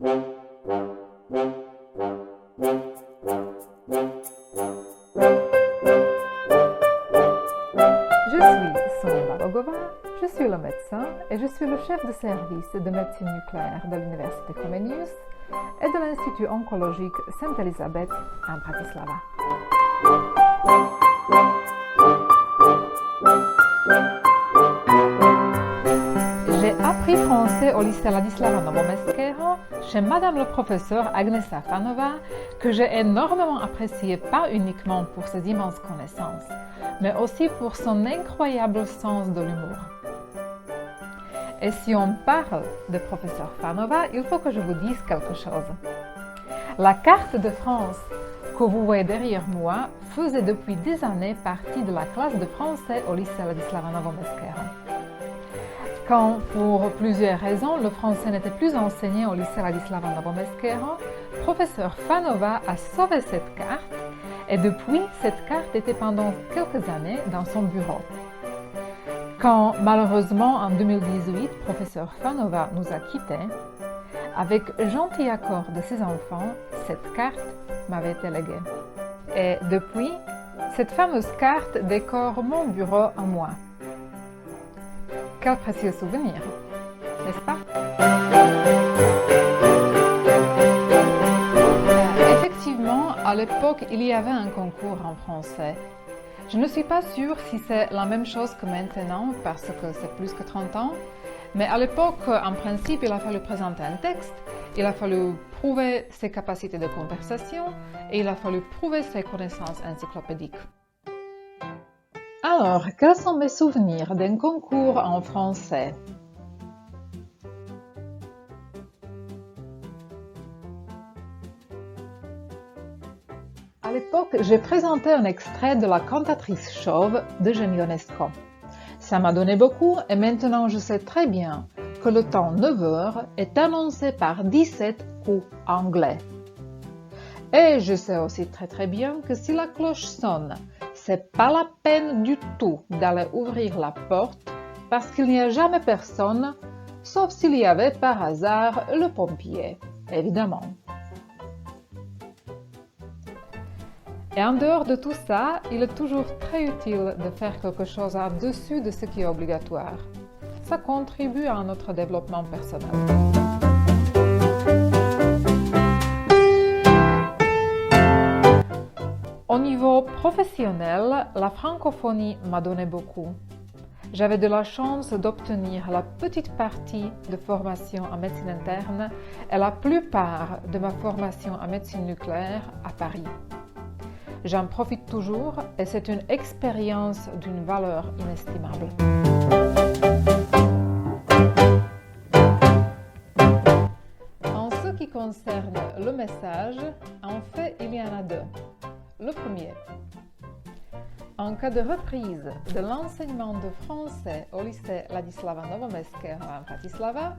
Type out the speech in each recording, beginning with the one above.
Je suis Sonia Balogova, je suis le médecin et je suis le chef de service de médecine nucléaire de l'Université Comenius et de l'Institut oncologique Sainte-Elisabeth à Bratislava. J'ai appris français au lycée Ladislava Novo Meskero chez Madame le professeur Agnesa Fanova, que j'ai énormément appréciée pas uniquement pour ses immenses connaissances, mais aussi pour son incroyable sens de l'humour. Et si on parle de professeur Fanova, il faut que je vous dise quelque chose. La carte de France que vous voyez derrière moi faisait depuis des années partie de la classe de français au lycée Ladislava Novo Meskero. Quand, pour plusieurs raisons, le français n'était plus enseigné au lycée Ladislava Novo Meskero, professeur Fanova a sauvé cette carte et depuis, cette carte était pendant quelques années dans son bureau. Quand, malheureusement, en 2018, professeur Fanova nous a quittés, avec gentil accord de ses enfants, cette carte m'avait été léguée. Et depuis, cette fameuse carte décore mon bureau à moi. Quel précieux souvenir, n'est-ce pas? Effectivement, à l'époque, il y avait un concours en français. Je ne suis pas sûre si c'est la même chose que maintenant, parce que c'est plus que 30 ans, mais à l'époque, en principe, il a fallu présenter un texte, il a fallu prouver ses capacités de conversation et il a fallu prouver ses connaissances encyclopédiques. Alors, quels sont mes souvenirs d'un concours en français? À l'époque, j'ai présenté un extrait de La cantatrice chauve de Jenny Ionesco. Ça m'a donné beaucoup et maintenant je sais très bien que le temps 9h est annoncé par 17 coups anglais. Et je sais aussi très bien que si la cloche sonne, c'est pas la peine du tout d'aller ouvrir la porte parce qu'il n'y a jamais personne, sauf s'il y avait par hasard le pompier, évidemment. Et en dehors de tout ça, il est toujours très utile de faire quelque chose au-dessus de ce qui est obligatoire. Ça contribue à notre développement personnel. Au niveau professionnel, la francophonie m'a donné beaucoup. J'avais de la chance d'obtenir la petite partie de formation en médecine interne et la plupart de ma formation en médecine nucléaire à Paris. J'en profite toujours et c'est une expérience d'une valeur inestimable. En ce qui concerne le message, en fait, il y en a deux. Le premier, en cas de reprise de l'enseignement de français au lycée Ladislava Novo Meskero à Bratislava,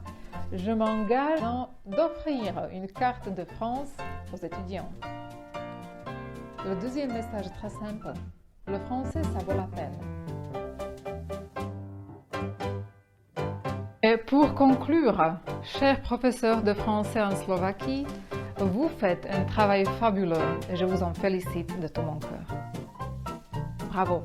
je m'engage d'offrir une carte de France aux étudiants. Le deuxième message est très simple. Le français, ça vaut la peine. Et pour conclure, chers professeurs de français en Slovaquie, vous faites un travail fabuleux et je vous en félicite de tout mon cœur. Bravo!